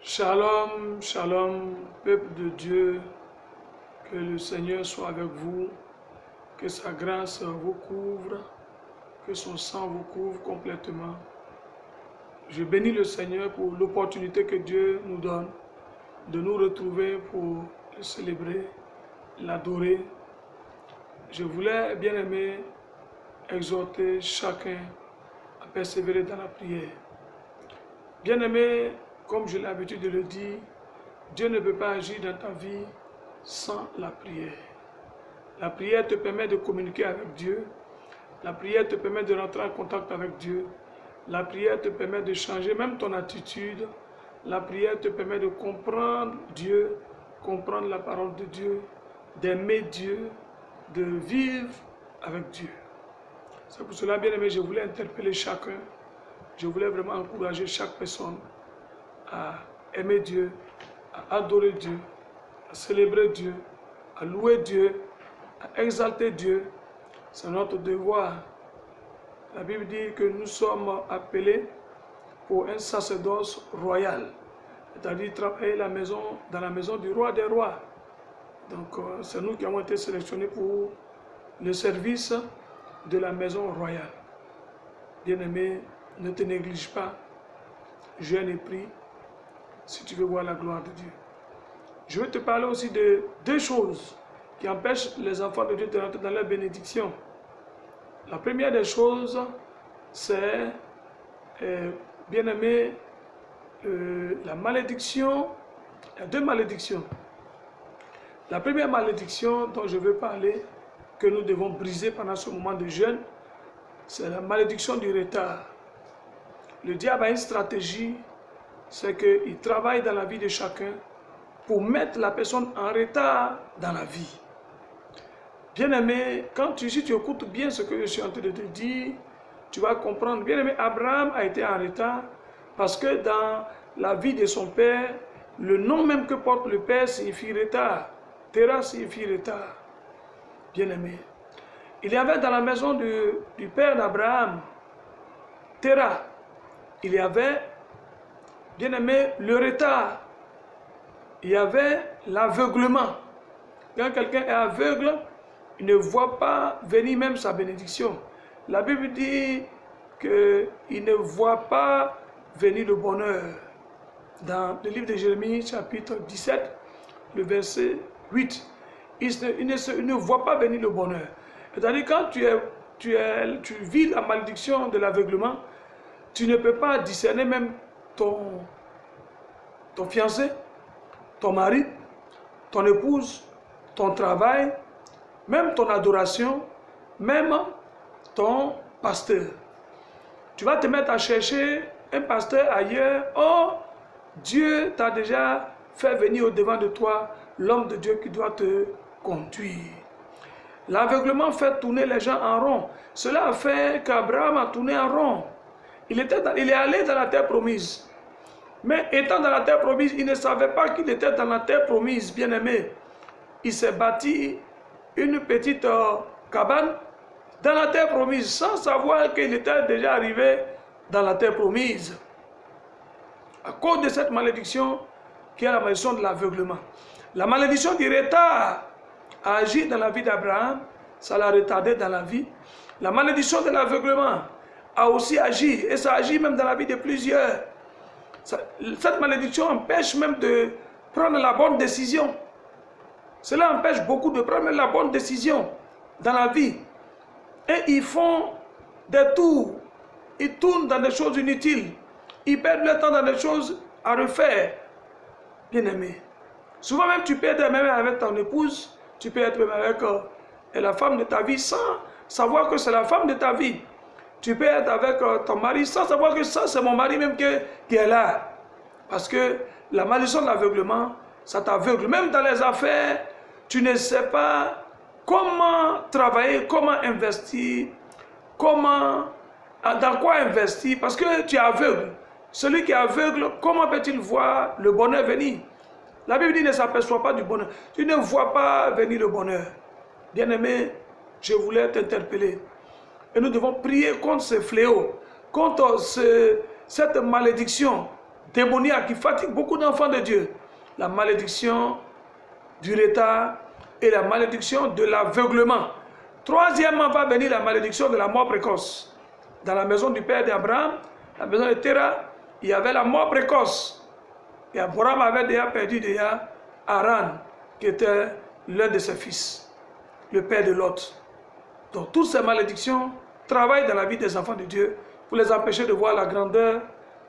Shalom, shalom, peuple de Dieu, que le Seigneur soit avec vous, que sa grâce vous couvre, que son sang vous couvre complètement. Je bénis le Seigneur pour l'opportunité que Dieu nous donne de nous retrouver pour le célébrer, l'adorer. Je voulais, bien aimé, exhorter chacun à persévérer dans la prière. Bien aimé, comme j'ai l'habitude de le dire, Dieu ne peut pas agir dans ta vie sans la prière. La prière te permet de communiquer avec Dieu. La prière te permet de rentrer en contact avec Dieu. La prière te permet de changer même ton attitude. La prière te permet de comprendre Dieu, comprendre la parole de Dieu, d'aimer Dieu, de vivre avec Dieu. C'est pour cela, bien aimé, je voulais interpeller chacun. Je voulais vraiment encourager chaque personne à aimer Dieu, à adorer Dieu, à célébrer Dieu, à louer Dieu, à exalter Dieu. C'est notre devoir. La Bible dit que nous sommes appelés pour un sacerdoce royal, c'est-à-dire travailler dans la maison du roi des rois. Donc c'est nous qui avons été sélectionnés pour le service de la maison royale. Bien-aimé, ne te néglige pas, jeûne et prie, si tu veux voir la gloire de Dieu. Je vais te parler aussi de deux choses qui empêchent les enfants de Dieu de rentrer dans leur bénédiction. La première des choses, c'est, bien-aimé, la malédiction. Il y a deux malédictions. La première malédiction dont je veux parler, que nous devons briser pendant ce moment de jeûne, c'est la malédiction du retard. Le diable a une stratégie, c'est qu'il travaille dans la vie de chacun pour mettre la personne en retard dans la vie. Bien-aimé, si tu écoutes bien ce que je suis en train de te dire, tu vas comprendre. Bien-aimé, Abraham a été en retard parce que dans la vie de son père, le nom même que porte le père signifie retard. Terah signifie retard. Bien-aimé, il y avait dans la maison du père d'Abraham, Terah, il y avait, bien-aimé, le retard. Il y avait l'aveuglement. Quand quelqu'un est aveugle, il ne voit pas venir même sa bénédiction. La Bible dit qu'il ne voit pas venir le bonheur. Dans le livre de Jérémie, chapitre 17, le verset 8, il ne voit pas venir le bonheur. C'est-à-dire quand tu vis la malédiction de l'aveuglement, tu ne peux pas discerner même ton fiancé, ton mari, ton épouse, ton travail, même ton adoration, même ton pasteur. Tu vas te mettre à chercher un pasteur ailleurs. Oh, Dieu t'a déjà fait venir au-devant de toi l'homme de Dieu qui doit te conduire. L'aveuglement fait tourner les gens en rond. Cela a fait qu'Abraham a tourné en rond. Il est allé dans la terre promise. Mais étant dans la terre promise, il ne savait pas qu'il était dans la terre promise, bien-aimé. Il s'est bâti une petite cabane dans la terre promise, sans savoir qu'il était déjà arrivé dans la terre promise. À cause de cette malédiction, qui est la malédiction de l'aveuglement. La malédiction du retard a agi dans la vie d'Abraham, ça l'a retardé dans la vie. La malédiction de l'aveuglement a aussi agi, et ça agit même dans la vie de plusieurs. Cette malédiction empêche même de prendre la bonne décision. Cela empêche beaucoup de prendre la bonne décision dans la vie. Et ils font des tours. Ils tournent dans des choses inutiles. Ils perdent le temps dans des choses à refaire. Bien-aimé. Souvent même tu peux être même avec ton épouse. Tu peux être même avec la femme de ta vie sans savoir que c'est la femme de ta vie. Tu peux être avec ton mari sans savoir que ça c'est mon mari même qui est là. Parce que la malédiction de l'aveuglement, ça t'aveugle. Même dans les affaires, tu ne sais pas comment travailler, comment investir, dans quoi investir, parce que tu es aveugle. Celui qui est aveugle, comment peut-il voir le bonheur venir? La Bible dit ne s'aperçoit pas du bonheur. Tu ne vois pas venir le bonheur. Bien-aimé, je voulais t'interpeller. Et nous devons prier contre ce fléau, contre cette malédiction démoniaque qui fatigue beaucoup d'enfants de Dieu. La malédiction du retard et la malédiction de l'aveuglement. Troisièmement va venir la malédiction de la mort précoce. Dans la maison du père d'Abraham, la maison de Terah, il y avait la mort précoce. Et Abraham avait déjà perdu Haran, qui était l'un de ses fils, le père de Lot. Donc toutes ces malédictions travaillent dans la vie des enfants de Dieu pour les empêcher de voir la grandeur,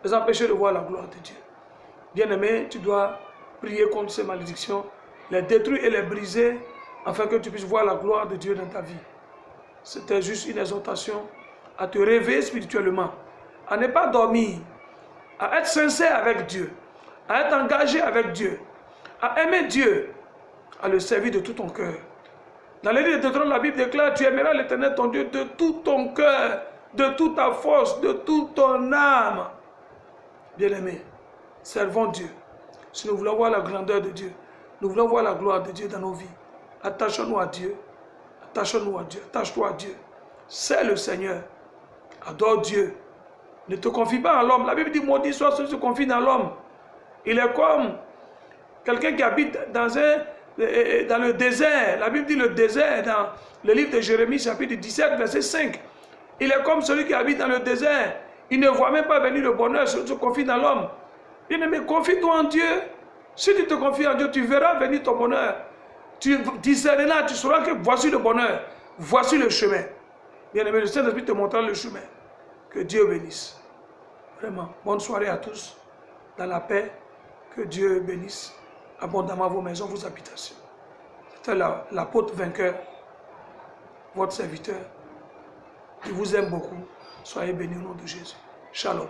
les empêcher de voir la gloire de Dieu. Bien-aimé, tu dois prier contre ces malédictions, les détruire et les briser, afin que tu puisses voir la gloire de Dieu dans ta vie. C'était juste une exhortation à te réveiller spirituellement, à ne pas dormir, à être sincère avec Dieu, à être engagé avec Dieu, à aimer Dieu, à le servir de tout ton cœur. Dans les livres de Deutéronome, la Bible déclare: tu aimeras l'Éternel ton Dieu de tout ton cœur, de toute ta force, de toute ton âme. Bien-aimés, servons Dieu. Si nous voulons voir la grandeur de Dieu, nous voulons voir la gloire de Dieu dans nos vies, attachons-nous à Dieu, attachons-nous à Dieu, attache-toi à Dieu. C'est le Seigneur. Adore Dieu. Ne te confie pas en l'homme. La Bible dit: maudit soit celui qui se confie dans l'homme. Il est comme quelqu'un qui habite dans le désert. La Bible dit le désert dans le livre de Jérémie, chapitre 17, verset 5. Il est comme celui qui habite dans le désert. Il ne voit même pas venir le bonheur, celui qui se confie dans l'homme. Bien-aimé, confie-toi en Dieu. Si tu te confies en Dieu, tu verras venir ton bonheur. Tu discerneras, tu sauras que voici le bonheur, voici le chemin. Bien-aimé, le Saint-Esprit te montrera le chemin. Que Dieu bénisse. Vraiment, bonne soirée à tous. Dans la paix, que Dieu bénisse abondamment vos maisons, vos habitations. C'était l'apôtre vainqueur, votre serviteur. Je vous aime beaucoup. Soyez bénis au nom de Jésus. Shalom.